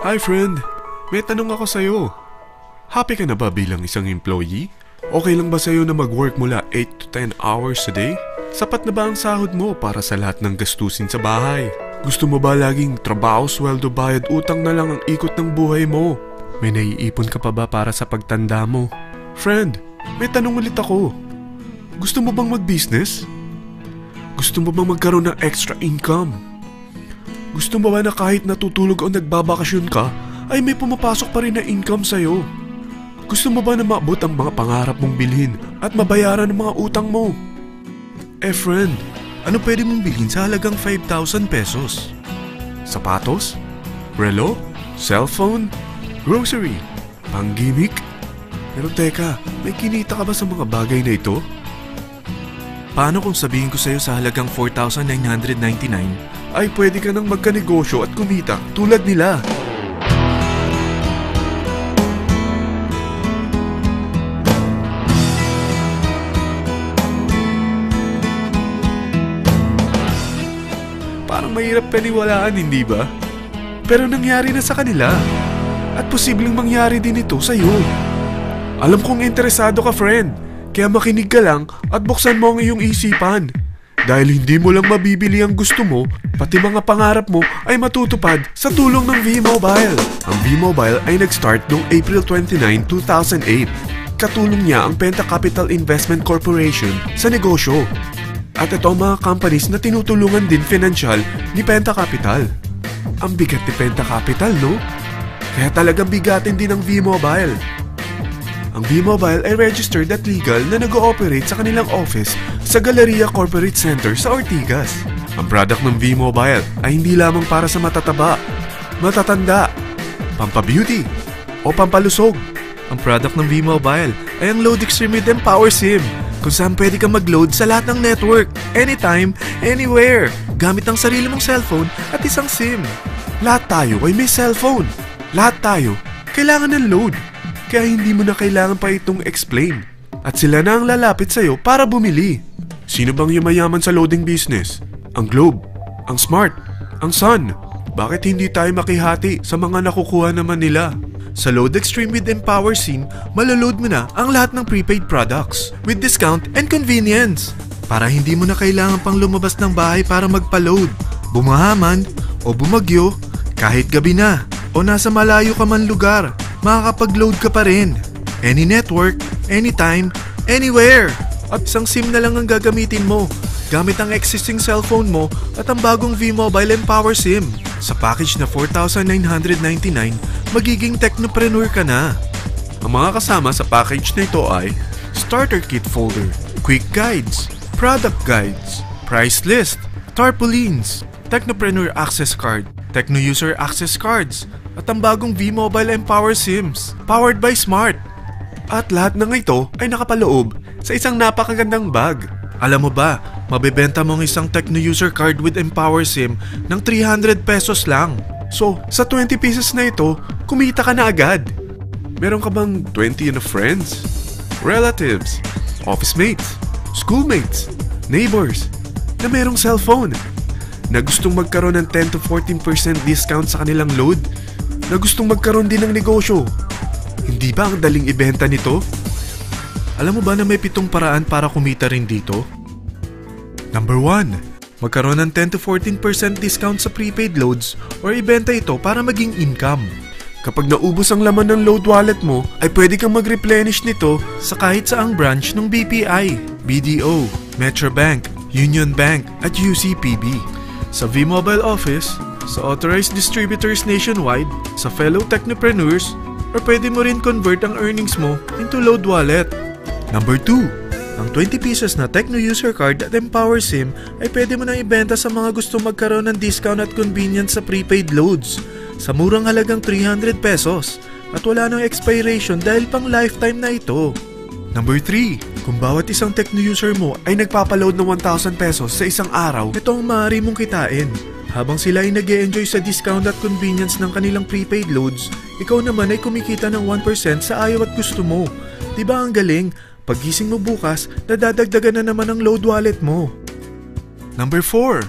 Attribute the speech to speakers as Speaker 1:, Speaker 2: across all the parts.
Speaker 1: Hi friend, may tanong ako sa'yo. Happy ka na ba bilang isang employee? Okay lang ba sa'yo na mag-work mula 8 to 10 hours a day? Sapat na ba ang sahod mo para sa lahat ng gastusin sa bahay? Gusto mo ba laging trabaho, sweldo, bayad, utang na lang ang ikot ng buhay mo? May naiipon ka pa ba para sa pagtanda mo? Friend, may tanong ulit ako. Gusto mo bang mag-business? Gusto mo bang magkaroon ng extra income? Gusto mo ba na kahit natutulog o nagbabakasyon ka, ay may pumapasok pa rin na income sa'yo? Gusto mo ba na maabot ang mga pangarap mong bilhin at mabayaran ang mga utang mo? Friend, ano pwede mong bilhin sa halagang 5,000 pesos? Sapatos? Relo? Cellphone? Grocery? Pang-gimmick? Pero teka, may kinita ka ba sa mga bagay na ito? Paano kung sabihin ko sa'yo sa halagang 4,999 ay pwede ka nang magkanegosyo at kumita tulad nila? Parang mahirap paniwalaan, hindi ba? Pero nangyari na sa kanila. At posibleng mangyari din ito sa'yo. Alam kong interesado ka, friend. Kaya makinig ka lang at buksan mo ang iyong isipan. Dahil hindi mo lang mabibili ang gusto mo, pati mga pangarap mo ay matutupad sa tulong ng V-Mobile. Ang V-Mobile ay nag-start noong April 29, 2008. Katulong niya ang Penta Capital Investment Corporation sa negosyo. At ito ang mga companies na tinutulungan din financial ni Penta Capital. Ang bigat ni Penta Capital, no? Kaya talagang bigatin din ang V-Mobile. Ang V-Mobile ay registered at legal na nag-ooperate sa kanilang office sa Galleria Corporate Center sa Ortigas. Ang product ng V-Mobile ay hindi lamang para sa matataba, matatanda, pampabeauty, o pampalusog. Ang product ng V-Mobile ay ang Load Extreme with Empower SIM, kung saan pwede kang mag-load sa lahat ng network, anytime, anywhere, gamit ang sarili mong cellphone at isang SIM. Lahat tayo ay may cellphone. Lahat tayo kailangan ng load. Kaya hindi mo na kailangan pa itong explain. At sila na ang lalapit sa'yo para bumili. Sino bang yumayaman sa loading business? Ang Globe, ang Smart, ang Sun. Bakit hindi tayo makihati sa mga nakukuha naman nila? Sa Load Extreme with Empower SIM, maloload mo na ang lahat ng prepaid products with discount and convenience. Para hindi mo na kailangan pang lumabas ng bahay para magpa-load. Bumahaman o bumagyo, kahit gabi na o nasa malayo ka man lugar, makakapag-load ka pa rin. Any network, anytime, anywhere. At isang SIM na lang ang gagamitin mo gamit ang existing cellphone mo at ang bagong V-Mobile Empower SIM. Sa package na 4,999, magiging technopreneur ka na. Ang mga kasama sa package na ito ay Starter Kit Folder, Quick Guides, Product Guides, Price List, Tarpaulins, Technopreneur Access Card, Techno User Access Cards, at ang bagong V-Mobile Empower SIMs, powered by Smart. At lahat ng ito ay nakapaloob sa isang napakagandang bag. Alam mo ba, mabebenta mo ang isang Techno User Card with Empower SIM ng 300 pesos lang. So, sa 20 pieces na ito, kumita ka na agad. Meron ka bang 20 na friends, relatives, office mates, schoolmates, neighbors, na merong cellphone, na gustong magkaroon ng 10 to 14% discount sa kanilang load, na gustong magkaroon din ng negosyo? Hindi ba ang daling ibenta nito? Alam mo ba na may 7 paraan para kumita rin dito? Number 1. Magkaroon ng 10 to 14% discount sa prepaid loads or ibenta ito para maging income. Kapag naubos ang laman ng load wallet mo, ay pwede kang mag-replenish nito sa kahit saang branch ng BPI, BDO, Metrobank, Union Bank at UCPB. Sa V-Mobile office, sa authorized distributors nationwide, sa fellow technopreneurs, or pwede mo rin convert ang earnings mo into load wallet. Number 2. Ang 20 pieces na Techno User Card at Empower SIM ay pwede mo nang ibenta sa mga gustong magkaroon ng discount at convenience sa prepaid loads sa murang halagang 300 pesos at wala nang expiration dahil pang lifetime na ito. Number 3. Kung bawat isang Techno user mo ay nagpapaload ng 1,000 pesos sa isang araw, ito ang maaari mong kitain. Habang sila ay nag-e-enjoy sa discount at convenience ng kanilang prepaid loads, ikaw naman ay kumikita ng 1% sa ayaw at gusto mo. Diba ang galing? Paggising mo bukas, nadadagdagan na naman ang load wallet mo. Number 4.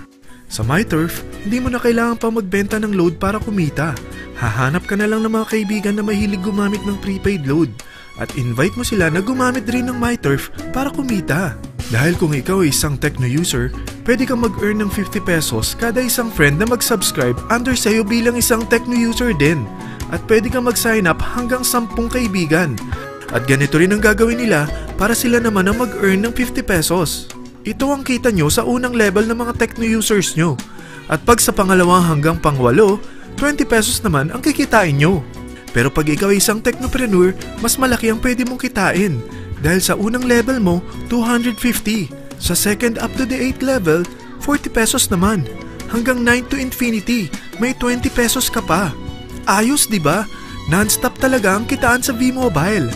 Speaker 1: Sa MyTurf, hindi mo na kailangan pa magbenta ng load para kumita.
Speaker 2: Hahanap ka na lang ng mga kaibigan na mahilig gumamit ng prepaid load at invite mo sila na gumamit rin ng MyTurf para kumita. Dahil kung ikaw ay isang Tecno user, pwede kang mag-earn ng 50 pesos kada isang friend na mag-subscribe under sa'yo bilang isang Tecno user din. At pwede kang mag-sign up hanggang 10 kaibigan. At ganito rin ang gagawin nila para sila naman ang mag-earn ng 50 pesos. Ito ang kita nyo sa unang level ng mga Tecno users nyo. At pag sa pangalawa hanggang pangwalo, 20 pesos naman ang kikitain nyo. Pero pag ikaw ay isang technopreneur, mas malaki ang pwede mong kitain. Dahil sa unang level mo, 250. Sa second up to the 8th level, 40 pesos naman. Hanggang 9 to infinity, may 20 pesos ka pa. Ayos, di ba? Non-stop talaga ang kitaan sa V-Mobile.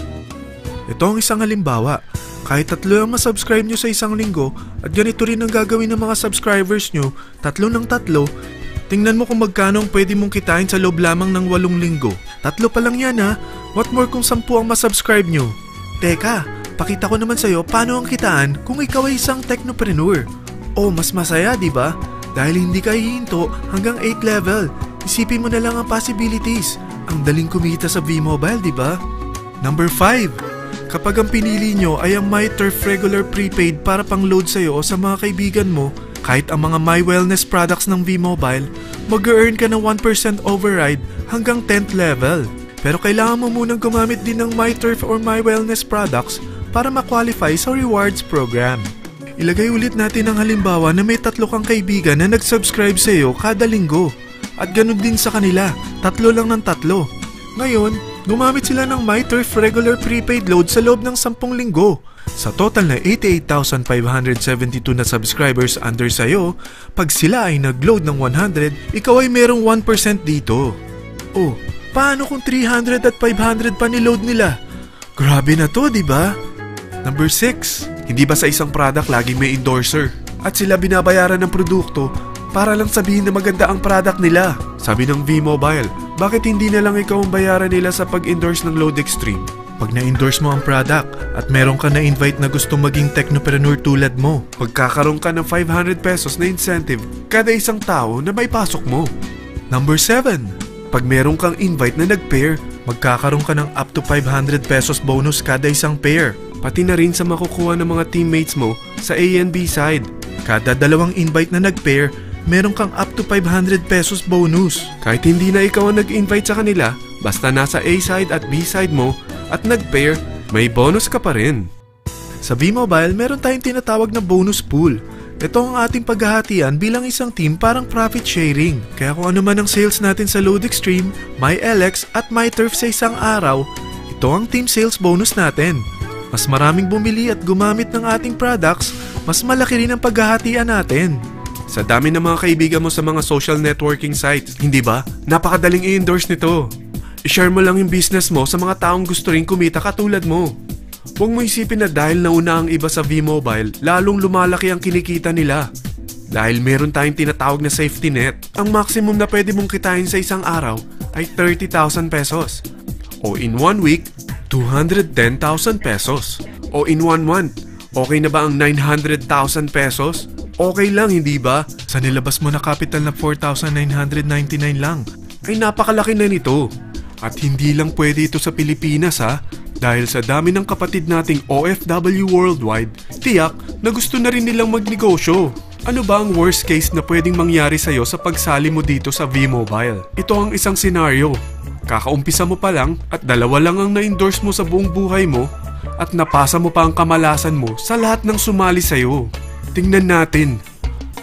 Speaker 2: Ito ang isang halimbawa. Kahit 3 ang masubscribe nyo sa isang linggo at ganito rin ang gagawin ng mga subscribers nyo, 3 ng 3, tingnan mo kung magkano ang pwede mong kitain sa loob lamang ng 8 linggo. 3 pa lang yan ha. What more kung 10 ang masubscribe nyo? Teka, pakita ko naman sa'yo paano ang kitaan kung ikaw ay isang technopreneur. Oh, mas masaya, di ba? Dahil hindi ka hihinto hanggang 8th level. Isipin mo na lang ang possibilities. Ang daling kumita sa V-Mobile, di ba? Number 5. Kapag ang pinili nyo ay ang MyTurf regular prepaid para pang-load sa'yo o sa mga kaibigan mo, kahit ang mga My Wellness products ng V-Mobile, mag-earn ka ng 1% override hanggang 10th level. Pero kailangan mo munang gumamit din ng MyTurf or My Wellness products para ma-qualify sa rewards program. Ilagay ulit natin ang halimbawa na may 3 kang kaibigan na nag-subscribe sa iyo kada linggo. At ganun din sa kanila, 3 lang ng 3. Ngayon, gumamit sila ng MyTurf regular prepaid load sa loob ng 10 linggo. Sa total na 88,572 na subscribers under sa'yo, pag sila ay nag-load ng 100, ikaw ay merong 1% dito. Oh, paano kung 300 at 500 pa niload nila? Grabe na to, di ba? Number 6. Hindi ba sa isang product laging may endorser? At sila binabayaran ng produkto para lang sabihin na maganda ang product nila. Sabi ng V-Mobile, bakit hindi na lang ikaw ang bayaran nila sa pag-endorse ng Load Extreme? Pag na-endorse mo ang product at meron ka na-invite na gusto maging technopreneur tulad mo, magkakaroon ka ng 500 pesos na incentive kada isang tao na may pasok mo. Number 7. Pag meron kang invite na nag-pair, magkakaroon ka ng up to 500 pesos bonus kada isang pair. Pati na rin sa makukuha ng mga teammates mo sa A and B side. Kada 2 invite na nag-pair, meron kang up to 500 pesos bonus. Kahit hindi na ikaw ang nag-invite sa kanila, basta nasa A side at B side mo at nag-pair, may bonus ka pa rin. Sa V-Mobile, meron tayong tinatawag na bonus pool. Ito ang ating paghahatian bilang isang team parang profit sharing. Kaya kung ano man ang sales natin sa Load Extreme, MyLX at MyTurf sa isang araw, ito ang team sales bonus natin. Mas maraming bumili at gumamit ng ating products, mas malaki rin ang paghahatian natin. Sa dami ng mga kaibigan mo sa mga social networking sites, hindi ba? Napakadaling i-endorse nito. I-share mo lang yung business mo sa mga taong gusto rin kumita katulad mo. Huwag mo isipin na dahil nauna ang iba sa V-Mobile, lalong lumalaki ang kinikita nila. Dahil meron tayong tinatawag na safety net, ang maximum na pwede mong kitain sa isang araw ay 30,000 pesos. O in 1 week, 210,000 pesos. O in 1 month, okay na ba ang 900,000 pesos? Okay lang, hindi ba? Sa nilabas mo na capital na 4,999 lang, ay napakalaki na nito. At hindi lang pwede ito sa Pilipinas ha, dahil sa dami ng kapatid nating OFW worldwide, tiyak na gusto na rin nilang magnegosyo. Ano ba ang worst case na pwedeng mangyari sa'yo sa pagsali mo dito sa V-Mobile? Ito ang isang senaryo. Kakaumpisa mo pa lang at 2 lang ang na-endorse mo sa buong buhay mo at napasa mo pa ang kamalasan mo sa lahat ng sumali sa'yo. Tingnan natin.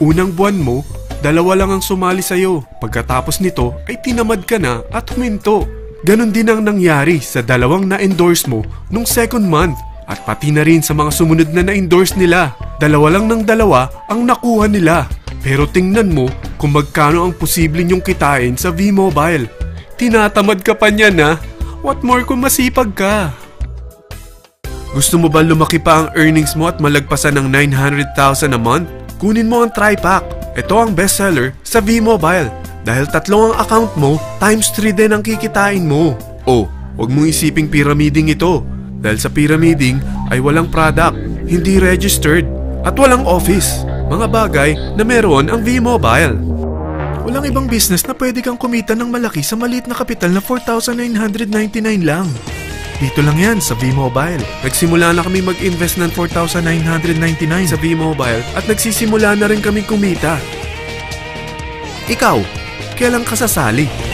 Speaker 2: Unang buwan mo, 2 lang ang sumali sa'yo. Pagkatapos nito ay tinamad ka na at huminto. Ganon din ang nangyari sa 2 na-endorse mo nung second month at pati na rin sa mga sumunod na na-endorse nila. 2 lang ng 2 ang nakuha nila. Pero tingnan mo kung magkano ang posible nyong kitain sa V-Mobile. Tinatamad ka pa niyan ha? What more kung masipag ka? Gusto mo ba lumaki pa ang earnings mo at malagpasan ng 900,000 a month? Kunin mo ang TriPack. Ito ang bestseller sa V-Mobile. Dahil 3 ang account mo, times 3 din ang kikitain mo. Oh, huwag mong isiping pyramiding ito. Dahil sa pyramiding ay walang product, hindi registered, at walang office. Mga bagay na meron ang V-Mobile. Walang ibang business na pwede kang kumita ng malaki sa maliit na kapital na 4,999 lang. Dito lang yan sa V-Mobile.
Speaker 1: Nagsimula na kami mag-invest ng 4,999 sa V-Mobile at nagsisimula na rin kami kumita.
Speaker 2: Ikaw, kailan ka sasali?